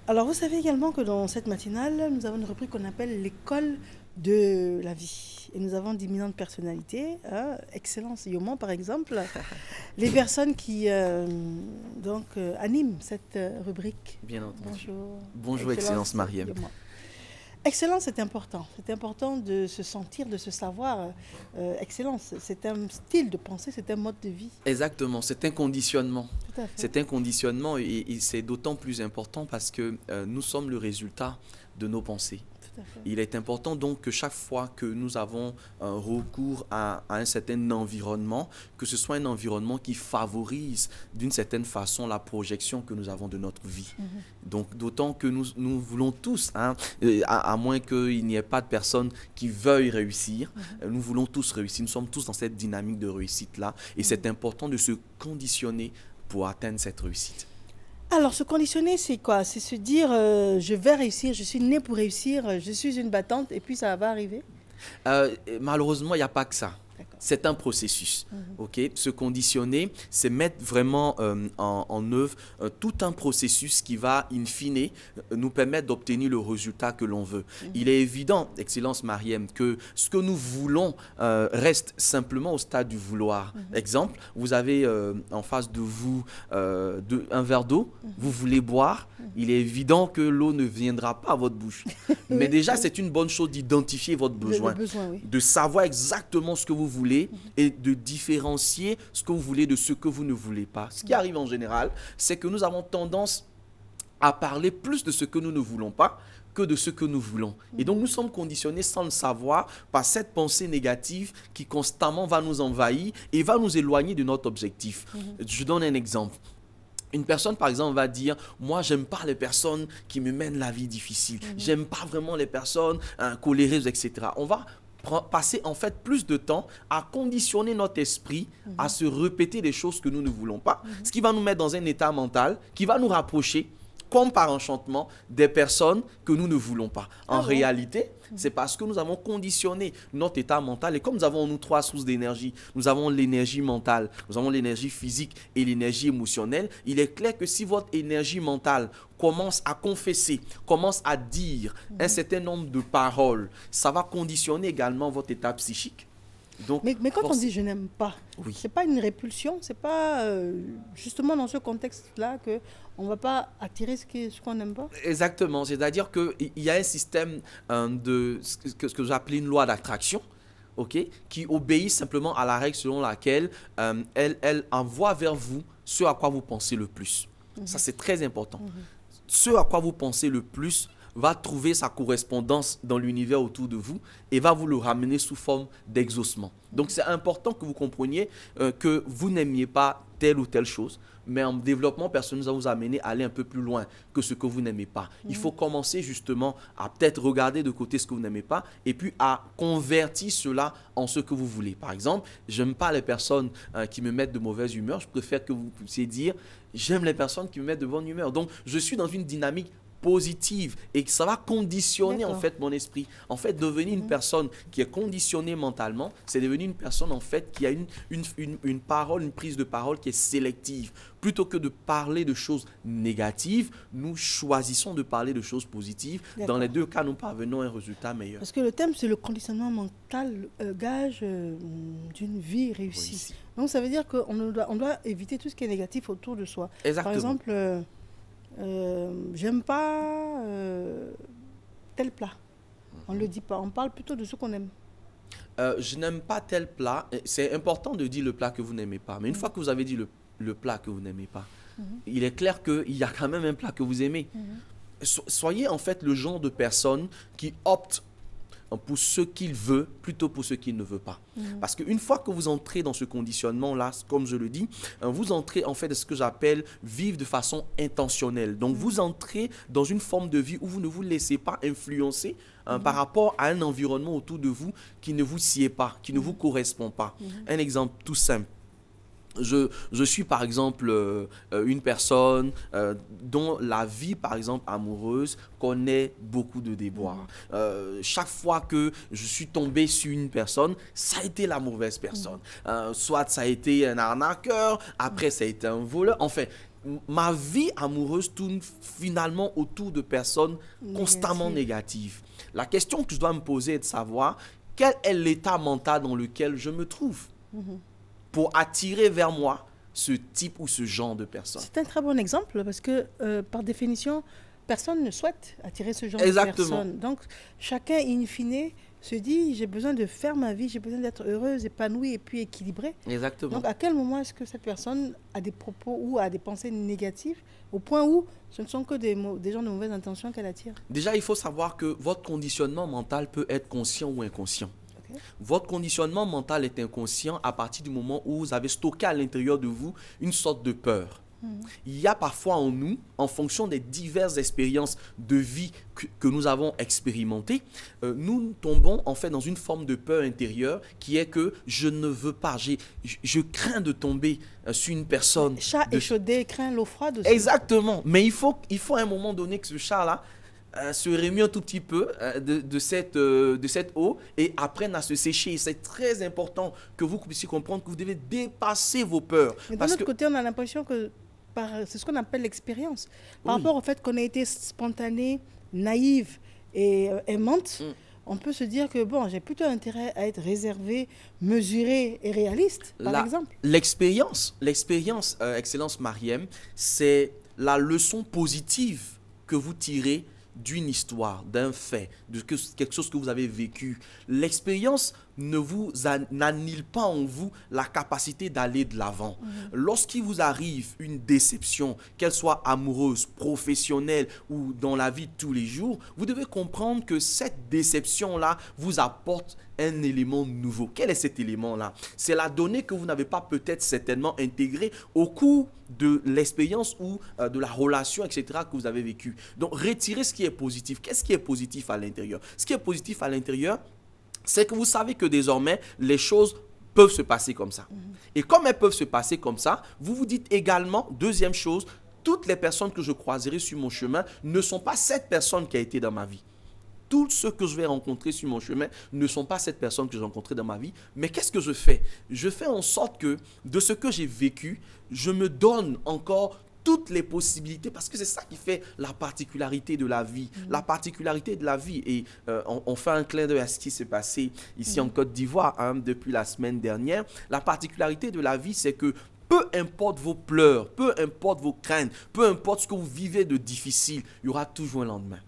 Alors, vous savez également que dans cette matinale, nous avons une rubrique qu'on appelle l'école de la vie. Et nous avons d'imminentes personnalités, hein, Excellence Yoman par exemple, les personnes qui animent cette rubrique. Bien entendu. Bonjour. Bonjour Excellence Mariem. Yoman. Excellence, c'est important. C'est important de se sentir, de se savoir. Excellence, c'est un style de pensée, c'est un mode de vie. Exactement, c'est un conditionnement. Tout à fait. C'est un conditionnement et c'est d'autant plus important parce que nous sommes le résultat de nos pensées. Il est important donc que chaque fois que nous avons un recours à un certain environnement, que ce soit un environnement qui favorise d'une certaine façon la projection que nous avons de notre vie. Donc d'autant que nous voulons tous, hein, à moins qu'il n'y ait pas de personnes qui veuillent réussir, nous voulons tous réussir, nous sommes tous dans cette dynamique de réussite-là et c'est important de se conditionner pour atteindre cette réussite. Alors, se conditionner, c'est quoi? C'est se dire, je vais réussir, je suis né pour réussir, je suis une battante, et puis ça va arriver? Malheureusement, il n'y a pas que ça. C'est un processus. Okay? Se conditionner, c'est mettre vraiment en œuvre tout un processus qui va, in fine, nous permettre d'obtenir le résultat que l'on veut. Il est évident, Excellence Mariem, que ce que nous voulons reste simplement au stade du vouloir. Exemple, vous avez en face de vous un verre d'eau, vous voulez boire, il est évident que l'eau ne viendra pas à votre bouche. Mais déjà, c'est une bonne chose d'identifier votre besoin, oui. de savoir exactement ce que vous voulez et de différencier ce que vous voulez de ce que vous ne voulez pas. Ce qui arrive en général, c'est que nous avons tendance à parler plus de ce que nous ne voulons pas que de ce que nous voulons. Et donc, nous sommes conditionnés sans le savoir par cette pensée négative qui constamment va nous envahir et va nous éloigner de notre objectif. Je donne un exemple. Une personne, par exemple, va dire « Moi, j'aime pas les personnes qui me mènent la vie difficile. J'aime pas vraiment les personnes coléreuses, etc. » On va passer en fait plus de temps à conditionner notre esprit à se répéter des choses que nous ne voulons pas, ce qui va nous mettre dans un état mental qui va nous rapprocher comme par enchantement des personnes que nous ne voulons pas. En réalité, c'est parce que nous avons conditionné notre état mental et comme nous avons nous trois sources d'énergie, nous avons l'énergie mentale, nous avons l'énergie physique et l'énergie émotionnelle, il est clair que si votre énergie mentale commence à confesser, commence à dire un certain nombre de paroles, ça va conditionner également votre état psychique. Donc, mais quand on dit « je n'aime pas oui. », c'est pas une répulsion, c'est pas justement dans ce contexte-là qu'on ne va pas attirer ce qu'on n'aime pas? Exactement, c'est-à-dire qu'il y a un système de ce que j'appelle une loi d'attraction, okay, qui obéit simplement à la règle selon laquelle elle envoie vers vous ce à quoi vous pensez le plus. Ça, c'est très important. Ce à quoi vous pensez le plus va trouver sa correspondance dans l'univers autour de vous et va vous le ramener sous forme d'exaucement. Donc, c'est important que vous compreniez que vous n'aimiez pas telle ou telle chose, mais en développement personnel, nous allons vous amener à aller un peu plus loin que ce que vous n'aimez pas. Il faut commencer justement à peut-être regarder de côté ce que vous n'aimez pas et puis à convertir cela en ce que vous voulez. Par exemple, j'aime pas les personnes qui me mettent de mauvaise humeur. Je préfère que vous puissiez dire, j'aime les personnes qui me mettent de bonne humeur. Donc, je suis dans une dynamique positive et que ça va conditionner en fait mon esprit. En fait, devenir une personne qui est conditionnée mentalement, c'est devenir une personne en fait qui a une parole, une prise de parole qui est sélective. Plutôt que de parler de choses négatives, nous choisissons de parler de choses positives. Dans les deux cas, nous parvenons à un résultat meilleur. Parce que le thème, c'est le conditionnement mental, gage d'une vie réussie. Donc, ça veut dire qu'on doit éviter tout ce qui est négatif autour de soi. Exactement. Par exemple, j'aime pas tel plat. On ne le dit pas, on parle plutôt de ce qu'on aime. Je n'aime pas tel plat. C'est important de dire le plat que vous n'aimez pas. Mais une fois que vous avez dit le plat que vous n'aimez pas, il est clair qu'il y a quand même un plat que vous aimez. Soyez en fait le genre de personne qui opte pour ce qu'il veut plutôt pour ce qu'il ne veut pas. Parce qu'une fois que vous entrez dans ce conditionnement-là, comme je le dis, vous entrez en fait dans ce que j'appelle vivre de façon intentionnelle. Donc vous entrez dans une forme de vie où vous ne vous laissez pas influencer par rapport à un environnement autour de vous qui ne vous sied pas, qui ne vous correspond pas. Un exemple tout simple. Je suis par exemple une personne dont la vie par exemple amoureuse connaît beaucoup de déboires. Chaque fois que je suis tombé sur une personne, ça a été la mauvaise personne. Soit ça a été un arnaqueur, après ça a été un voleur. Enfin, ma vie amoureuse tourne finalement autour de personnes constamment négatives. La question que je dois me poser est de savoir quel est l'état mental dans lequel je me trouve pour attirer vers moi ce type ou ce genre de personnes. C'est un très bon exemple parce que, par définition, personne ne souhaite attirer ce genre Exactement. de personnes. Donc, chacun, in fine, se dit, j'ai besoin de faire ma vie, j'ai besoin d'être heureuse, épanouie et puis équilibrée. Exactement. Donc, à quel moment est-ce que cette personne a des propos ou a des pensées négatives au point où ce ne sont que des gens de mauvaise intention qu'elle attire? Déjà, il faut savoir que votre conditionnement mental peut être conscient ou inconscient. Okay. Votre conditionnement mental est inconscient à partir du moment où vous avez stocké à l'intérieur de vous une sorte de peur. Il y a parfois en nous, en fonction des diverses expériences de vie que nous avons expérimentées, nous tombons en fait dans une forme de peur intérieure qui est que je ne veux pas, je crains de tomber sur une personne. Chat échaudé craint l'eau froide aussi. Exactement, mais il faut à un moment donné que ce chat-là se rémue un tout petit peu de cette eau et apprenne à se sécher. C'est très important que vous puissiez comprendre que vous devez dépasser vos peurs. Mais d'un autre côté, on a l'impression que c'est ce qu'on appelle l'expérience. Par Oui. rapport au fait qu'on a été spontané, naïve et aimante, on peut se dire que bon, j'ai plutôt intérêt à être réservé, mesuré et réaliste, par exemple. L'expérience, Excellence Mariem, c'est la leçon positive que vous tirez d'une histoire, d'un fait, de quelque chose que vous avez vécu. L'expérience ne vous n'annule pas en vous la capacité d'aller de l'avant. Lorsqu'il vous arrive une déception, qu'elle soit amoureuse, professionnelle ou dans la vie de tous les jours, vous devez comprendre que cette déception-là vous apporte un élément nouveau. Quel est cet élément-là? C'est la donnée que vous n'avez pas peut-être certainement intégrée au cours de l'expérience ou de la relation, etc. que vous avez vécue. Donc, retirez ce qui est positif. Qu'est-ce qui est positif à l'intérieur? Ce qui est positif à l'intérieur, c'est que vous savez que désormais, les choses peuvent se passer comme ça. Et comme elles peuvent se passer comme ça, vous vous dites également, deuxième chose, toutes les personnes que je croiserai sur mon chemin ne sont pas cette personne qui a été dans ma vie. Tous ceux que je vais rencontrer sur mon chemin ne sont pas cette personne que j'ai rencontrée dans ma vie. Mais qu'est-ce que je fais? Je fais en sorte que de ce que j'ai vécu, je me donne encore toutes les possibilités, parce que c'est ça qui fait la particularité de la vie. La particularité de la vie, et on fait un clin d'œil à ce qui s'est passé ici en Côte d'Ivoire depuis la semaine dernière. La particularité de la vie, c'est que peu importe vos pleurs, peu importe vos craintes, peu importe ce que vous vivez de difficile, il y aura toujours un lendemain.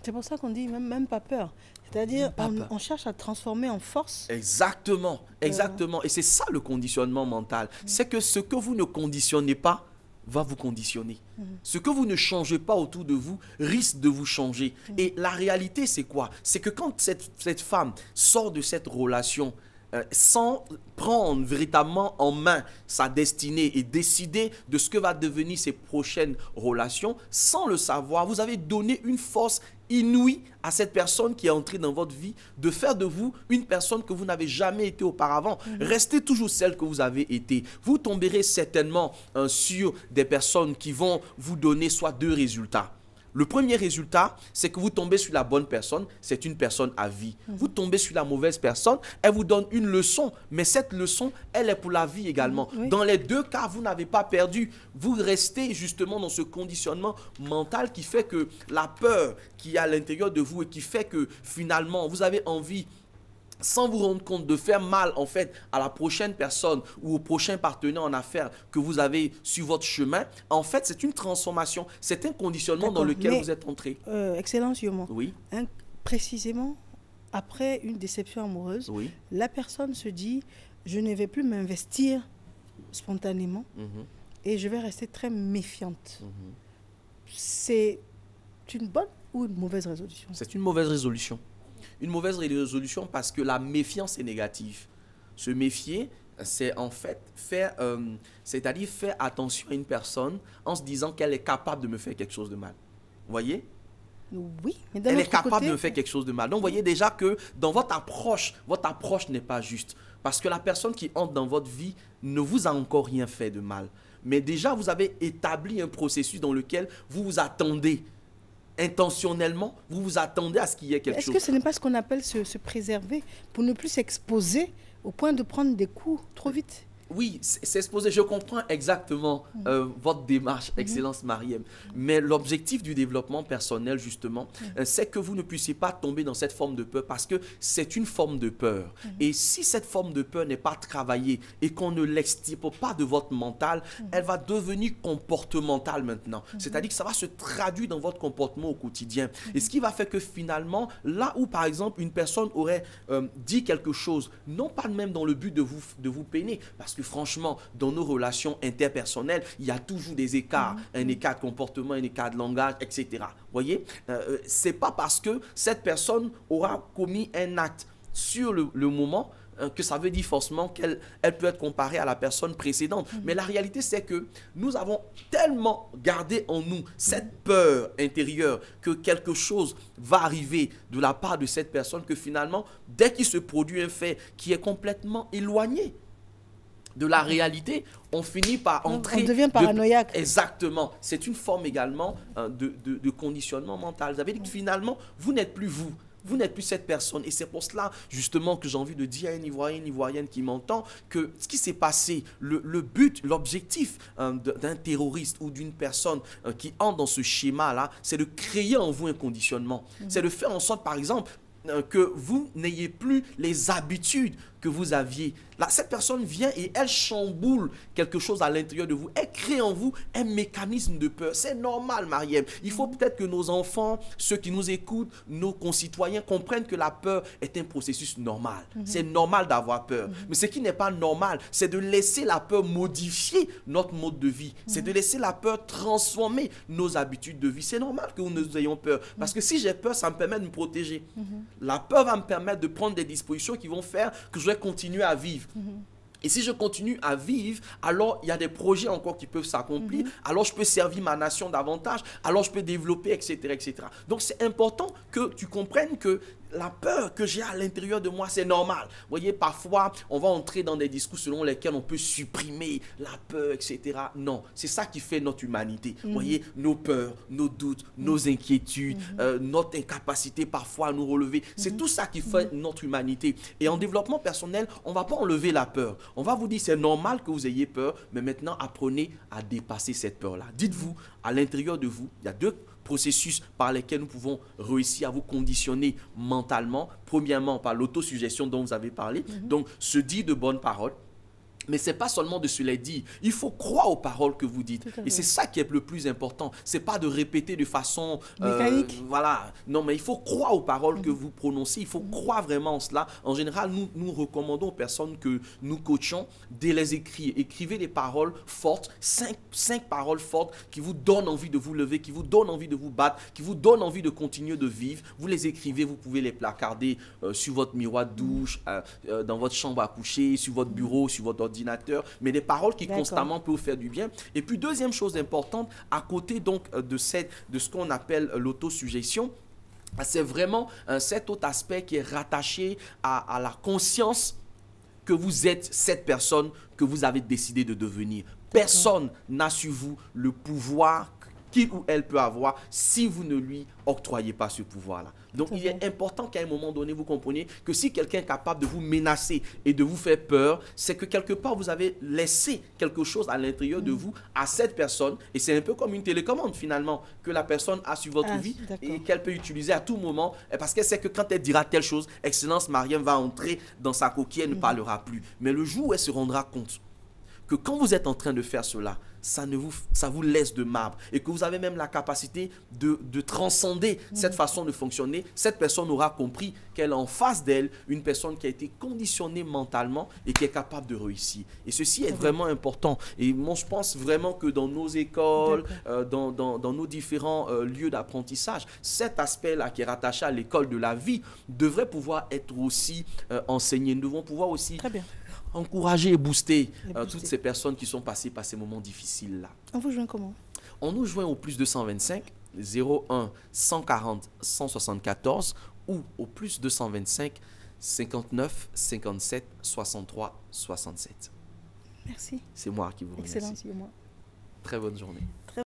C'est pour ça qu'on dit même pas peur. C'est-à-dire on cherche à transformer en force. Exactement, exactement. Et c'est ça le conditionnement mental. C'est que ce que vous ne conditionnez pas va vous conditionner. Ce que vous ne changez pas autour de vous risque de vous changer. Et la réalité, c'est quoi? C'est que quand cette femme sort de cette relation sans prendre véritablement en main sa destinée et décider de ce que va devenir ses prochaines relations, sans le savoir, vous avez donné une force inouïe à cette personne qui est entrée dans votre vie, de faire de vous une personne que vous n'avez jamais été auparavant. Restez toujours celle que vous avez été. Vous tomberez certainement sur des personnes qui vont vous donner soit deux résultats. Le premier résultat, c'est que vous tombez sur la bonne personne, c'est une personne à vie. Vous tombez sur la mauvaise personne, elle vous donne une leçon, mais cette leçon, elle est pour la vie également. Oui. Dans les deux cas, vous n'avez pas perdu. Vous restez justement dans ce conditionnement mental qui fait que la peur qui est à l'intérieur de vous et qui fait que finalement, vous avez envie, sans vous rendre compte, de faire mal en fait à la prochaine personne ou au prochain partenaire en affaires que vous avez sur votre chemin, en fait c'est une transformation, c'est un conditionnement dans lequel vous êtes entré. Excellence, Yomo. Oui. Précisément, après une déception amoureuse, Oui. la personne se dit, je ne vais plus m'investir spontanément et je vais rester très méfiante. C'est une bonne ou une mauvaise résolution? C'est une mauvaise résolution. Une mauvaise résolution parce que la méfiance est négative. Se méfier, c'est en fait c'est-à-dire faire attention à une personne en se disant qu'elle est capable de me faire quelque chose de mal. Vous voyez? Oui, mais d'un Elle est autre capable côté, de me faire quelque chose de mal. Donc, vous voyez déjà que dans votre approche n'est pas juste. Parce que la personne qui entre dans votre vie ne vous a encore rien fait de mal. Mais déjà, vous avez établi un processus dans lequel vous vous attendez. Intentionnellement, vous vous attendez à ce qu'il y ait quelque chose. est-ce que ce n'est pas ce qu'on appelle se préserver pour ne plus s'exposer au point de prendre des coups trop vite? Oui, c'est exposé. Je comprends exactement votre démarche, Excellence Mariem. Mais l'objectif du développement personnel, justement, c'est que vous ne puissiez pas tomber dans cette forme de peur parce que c'est une forme de peur. Et si cette forme de peur n'est pas travaillée et qu'on ne l'extirpe pas de votre mental, elle va devenir comportementale maintenant. C'est-à-dire que ça va se traduire dans votre comportement au quotidien. Et ce qui va faire que finalement, là où par exemple une personne aurait dit quelque chose, non pas même dans le but de vous peiner, parce que franchement, dans nos relations interpersonnelles, il y a toujours des écarts, un écart de comportement, un écart de langage, etc. Vous voyez, c'est pas parce que cette personne aura commis un acte sur le moment que ça veut dire forcément qu'elle peut être comparée à la personne précédente. Mais la réalité, c'est que nous avons tellement gardé en nous cette peur intérieure que quelque chose va arriver de la part de cette personne que finalement, dès qu'il se produit un fait qui est complètement éloigné de la réalité, on finit par entrer... On devient paranoïaque. Exactement. C'est une forme également de conditionnement mental. Vous avez dit que finalement, vous n'êtes plus vous. Vous n'êtes plus cette personne. Et c'est pour cela, justement, que j'ai envie de dire à un Ivoirien, une Ivoirienne qui m'entend, que ce qui s'est passé, le but, l'objectif d'un terroriste ou d'une personne qui entre dans ce schéma-là, c'est de créer en vous un conditionnement. C'est de faire en sorte, par exemple, que vous n'ayez plus les habitudes que vous aviez. Là, cette personne vient et elle chamboule quelque chose à l'intérieur de vous. Elle crée en vous un mécanisme de peur. C'est normal, Mariem. Il faut peut-être que nos enfants, ceux qui nous écoutent, nos concitoyens comprennent que la peur est un processus normal. C'est normal d'avoir peur. Mais ce qui n'est pas normal, c'est de laisser la peur modifier notre mode de vie. C'est de laisser la peur transformer nos habitudes de vie. C'est normal que nous ayons peur. Parce que si j'ai peur, ça me permet de me protéger. La peur va me permettre de prendre des dispositions qui vont faire que je vais continuer à vivre. Et si je continue à vivre, alors il y a des projets encore qui peuvent s'accomplir, alors je peux servir ma nation davantage, alors je peux développer, etc., etc. Donc c'est important que tu comprennes que la peur que j'ai à l'intérieur de moi, c'est normal. Vous voyez, parfois, on va entrer dans des discours selon lesquels on peut supprimer la peur, etc. Non, c'est ça qui fait notre humanité. Vous voyez, nos peurs, nos doutes, nos inquiétudes, notre incapacité parfois à nous relever. C'est tout ça qui fait notre humanité. Et en développement personnel, on ne va pas enlever la peur. On va vous dire, c'est normal que vous ayez peur, mais maintenant, apprenez à dépasser cette peur-là. Dites-vous, à l'intérieur de vous, il y a deux processus par lesquels nous pouvons réussir à vous conditionner mentalement. Premièrement, par l'autosuggestion dont vous avez parlé. Donc, se dire de bonnes paroles. Mais ce n'est pas seulement de se les dire. Il faut croire aux paroles que vous dites. Et c'est ça qui est le plus important. Ce n'est pas de répéter de façon... mécanique. Voilà. Non, mais il faut croire aux paroles que vous prononcez. Il faut croire vraiment en cela. En général, nous recommandons aux personnes que nous coachons de les écrire. Écrivez des paroles fortes, cinq paroles fortes qui vous donnent envie de vous lever, qui vous donnent envie de vous battre, qui vous donnent envie de continuer de vivre. Vous les écrivez, vous pouvez les placarder sur votre miroir de douche, dans votre chambre à coucher, sur votre bureau, sur votre ordinateur, mais des paroles qui constamment peuvent vous faire du bien. Et puis deuxième chose importante, à côté donc de ce qu'on appelle l'autosuggestion, c'est vraiment cet autre aspect qui est rattaché à la conscience que vous êtes cette personne que vous avez décidé de devenir. Personne n'a sur vous le pouvoir qu'il ou elle peut avoir si vous ne lui octroyez pas ce pouvoir-là. Donc, il est important qu'à un moment donné, vous compreniez que si quelqu'un est capable de vous menacer et de vous faire peur, c'est que quelque part, vous avez laissé quelque chose à l'intérieur de vous à cette personne. Et c'est un peu comme une télécommande, finalement, que la personne a sur votre vie et qu'elle peut utiliser à tout moment. Parce qu'elle sait que quand elle dira telle chose, Excellence Mariem va entrer dans sa coquille, elle ne parlera plus. Mais le jour où elle se rendra compte que quand vous êtes en train de faire cela, ça vous laisse de marbre et que vous avez même la capacité de transcender cette façon de fonctionner, cette personne aura compris qu'elle a en face d'elle une personne qui a été conditionnée mentalement et qui est capable de réussir. Et ceci est vraiment important. Et moi, je pense vraiment que dans nos écoles, dans nos différents lieux d'apprentissage, cet aspect-là qui est rattaché à l'école de la vie devrait pouvoir être aussi enseigné. Nous devons pouvoir aussi encourager et booster toutes ces personnes qui sont passées par ces moments difficiles-là. On vous joint comment? On nous joint au plus 225 01 140 174 ou au plus 225 59 57 63 67. Merci. C'est moi qui vous remercie. Excellent, c'est moi. Très bonne journée.